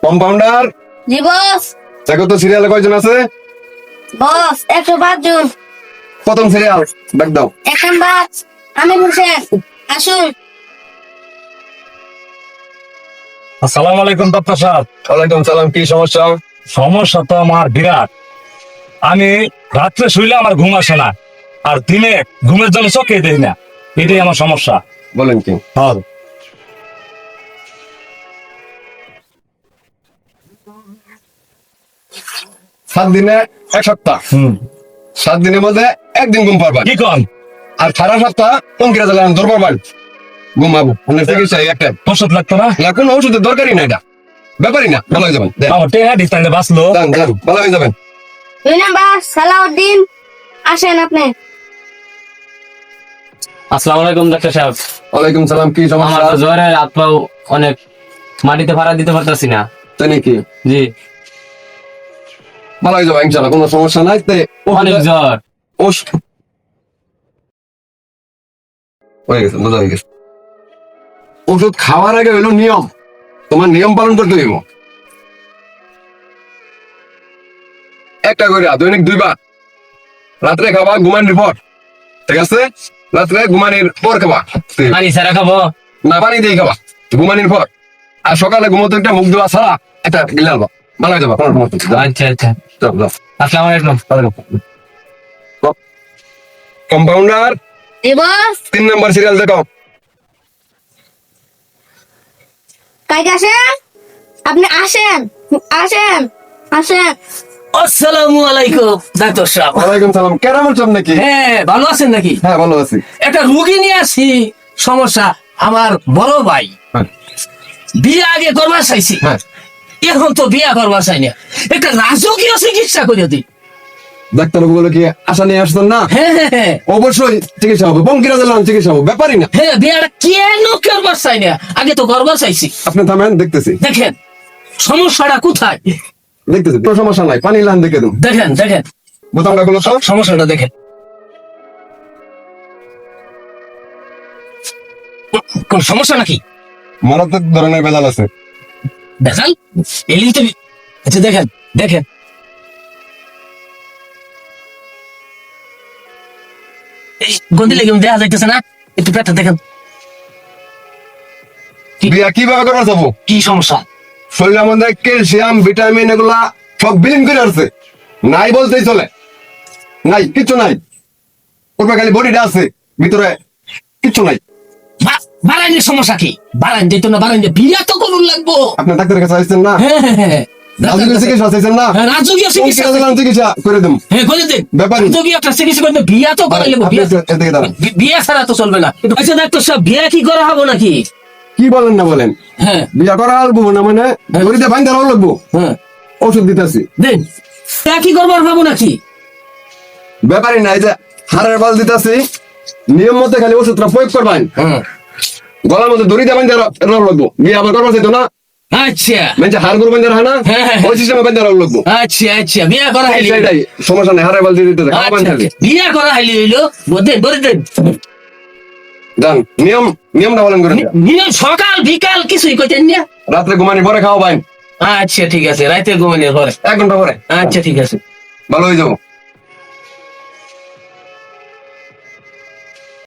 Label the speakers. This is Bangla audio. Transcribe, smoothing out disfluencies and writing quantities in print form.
Speaker 1: কম্পাউন্ডার
Speaker 2: জি বস।
Speaker 1: দেখো তো সিরিয়ালে কয়জন আছে?
Speaker 2: বস 105 জন।
Speaker 1: প্রথম সিরিয়াল ডাক দাও।
Speaker 2: 1 নাম্বার আমি হোসেন, আসুন।
Speaker 3: আসসালামু আলাইকুম ডাক্তার সাহেব।
Speaker 1: ওয়ালাইকুম সালাম। কি সমস্যা?
Speaker 3: সমস্যা তো আমার বিরাট। আমি রাত্রে শুইলে আমার ঘুম আসে না, আর দিনে ঘুমের জন্য চোখে দেই না। এটাই আমার সমস্যা।
Speaker 1: বলেন কি?
Speaker 3: হ্যাঁ,
Speaker 1: 7 দিনে 1 সপ্তাহ। 7 দিনের মধ্যে একদিন ঘুম পারবেন,
Speaker 3: কি কন?
Speaker 1: আর সারা সপ্তাহ পঙ্কিরা জ্বালান দৌড় পারবেন। ঘুমাবো আপনার চিকিৎসা একটা
Speaker 3: ওষুধ লাগতো না?
Speaker 1: না, কোনো ওষুধের দরকারই না, এটা ব্যাপারই না। ভালো হয়ে যাবেন। দেন,
Speaker 3: আমার টেহা ডিস্টাইলে বাঁচলো।
Speaker 1: দেন, দেন, ভালো হয়ে যাবেন।
Speaker 2: 2 নাম্বার সালাউদ্দিন, আসেন আপনি।
Speaker 4: আসসালামু আলাইকুম ডাক্তার সাহেব।
Speaker 1: ওয়ালাইকুম সালাম। কি
Speaker 4: আমার
Speaker 1: সমস্যা?
Speaker 4: তো জ্বরে হাত পাও অনেক, মাটিতে ভাড়া দিতে পারতাছি না।
Speaker 1: তাই নাকি?
Speaker 4: জি,
Speaker 1: ভালো হয়ে যাবে ইনশাআল্লাহ, কোনো সমস্যা নাই।
Speaker 4: অনেক জ্বর।
Speaker 1: হয়ে গেছে, বোঝা হয়ে গেছে। ওষুধ খাওয়ার আগে হইলো নিয়ম, তোমার নিয়ম পালন করতে হইব। একটা করে দৈনিক 2 বার, রাত্রে খাবা ঘুমানোর পর, ঠিক আছে? রাত্রে ঘুমানোর পর খাবা,
Speaker 4: পানি ছাড়া খাবো?
Speaker 1: না পানি দিয়ে খাবা ঘুমানোর পর। আর সকালে ঘুমোতে একটা মুখ ধোয়া ছাড়া একটা গিলাল বা ভালো হয়ে যাবা, কোনো সমস্যা নেই।
Speaker 4: আচ্ছা আচ্ছা,
Speaker 1: যাও, যাও।
Speaker 4: আসসালামু আলাইকুম।
Speaker 1: কম্পাউন্ডার
Speaker 2: জি বস।
Speaker 1: 3 নাম্বার সিরিয়াল দেখো।
Speaker 2: কাইকে আসেন, আপনি আসেন, আসেন, আসেন।
Speaker 5: আসসালামু আলাইকুম ডাক্তার সাহেব।
Speaker 1: ওয়ালাইকুম সালাম। কেরামল সব নাকি?
Speaker 5: হ্যাঁ, ভালো আছেন নাকি?
Speaker 1: হ্যাঁ, ভালো আছি।
Speaker 5: একটা রুগী নিয়ে আসি। সমস্যা, আমার বড় ভাই
Speaker 1: হ্যাঁ,
Speaker 5: বিয়ে আগে করবার চাইছি,
Speaker 1: হ্যাঁ।
Speaker 5: এখন তো বিয়ে করবার চাই না। একটা রাজকীয় চিকিৎসা করে দিই।
Speaker 1: ডাক্তারবাবু বলে কি আশা নিয়ে আসতেন না?
Speaker 5: হ্যাঁ হ্যাঁ হ্যাঁ
Speaker 1: অবশ্যই চিকিৎসা হবে, বঙ্কিরা জ্বালান চিকিৎসা হবে, ব্যাপারই না।
Speaker 5: হ্যাঁ, বিয়েটা কেন করবার চাই না, আগে তো করবার চাইছি।
Speaker 1: আপনি থামেন, দেখতেছি,
Speaker 5: দেখেন সমস্যাটা কোথায়।
Speaker 1: দেখতেছি। কোনো সমস্যা নাই, পানি লান দেখে দেন।
Speaker 5: দেখেন দেখেন
Speaker 1: বোতামটা গুলো সব
Speaker 5: সমস্যাটা দেখেন। কোন সমস্যা নাকি?
Speaker 1: মারাত্মক ধরনের বেজাল আছে।
Speaker 5: দেখাল এলি তো। আচ্ছা দেখেন দেখেন, এই গন্ডি লেগে দেখা যাইতেছে না? একটু পেটটা দেখেন।
Speaker 1: বিয়া কিভাবে করবার যাবো?
Speaker 5: কি সমস্যা?
Speaker 1: শরীরের মধ্যে ক্যালসিয়াম ভিটামিন এগুলা সব বিলীন করে আসছে, নাই বলতেই চলে। নাই, কিচ্ছু নাই। ওর খালি বডিটা আছে, ভিতরে কিচ্ছু নাই।
Speaker 5: বারাইনের সমস্যা কি? বারাইন যেত না, বারাইন বিয়া তো করুন লাগবো।
Speaker 1: আপনি ডাক্তারের কাছে আসছেন না?
Speaker 5: হ্যাঁ হ্যাঁ হ্যাঁ,
Speaker 1: রাজকীয় চিকিৎসা চাইছেন না?
Speaker 5: হ্যাঁ, রাজকীয় চিকিৎসা।
Speaker 1: বঙ্কিরা জ্বালান চিকিৎসা করে দেব।
Speaker 5: হ্যাঁ, করে দেন।
Speaker 1: ব্যাপারই।
Speaker 5: রাজকীয় একটা চিকিৎসা করে দেন, বিয়া তো করে নেবো।
Speaker 1: আপনি এদিকে দাঁড়ান।
Speaker 5: বিয়া ছাড়া তো চলবে না। আচ্ছা ডাক্তার সাহেব, বিয়া কি করা হবো নাকি?
Speaker 1: কি বলেন না বলেন?
Speaker 5: হ্যাঁ
Speaker 1: বিয়া করা লাগবো না মানে গড়িতে ফাইন দেওয়া লাগবো।
Speaker 5: হ্যাঁ,
Speaker 1: ওষুধ দিতেছি।
Speaker 5: দেন। বিয়া কি করবার হবো নাকি?
Speaker 1: ব্যাপারই নাই, যে হাড়ের বাল দিতেছি, নিয়ম মতো খালি ওষুধটা প্রয়োগ করবেন।
Speaker 5: হ্যাঁ,
Speaker 1: গলার মধ্যে দড়ি দেবেন, লাগবো। বিয়ে আবার করবার চাইতো না,
Speaker 5: আচ্ছা
Speaker 1: মানে হাড় গরু বান্ধা হয় না,
Speaker 5: হ্যাঁ, হ্যাঁ,
Speaker 1: ওই সিস্টেমে বান্ধা লাগবো।
Speaker 5: আচ্ছা আচ্ছা, বিয়া করা হাইলি।
Speaker 1: সেটাই সমস্যা নেই, হাড়ের বাল দিয়ে দিতে
Speaker 5: আচ্ছা, বিয়া করা হাইলি হইলো। দেন, বলে দেন।
Speaker 1: দেন। নিয়মটা বলেন করে।
Speaker 5: নিয়ম সকাল বিকাল কিছুই কইতেন না?
Speaker 1: রাত্রে ঘুমানি পরে খাওয়া পাইন,
Speaker 5: আচ্ছা ঠিক আছে, রাতে ঘুমানোর পরে।
Speaker 1: 1 ঘন্টা পরে।
Speaker 5: আচ্ছা ঠিক আছে।
Speaker 1: ভালো হয়ে যাবো।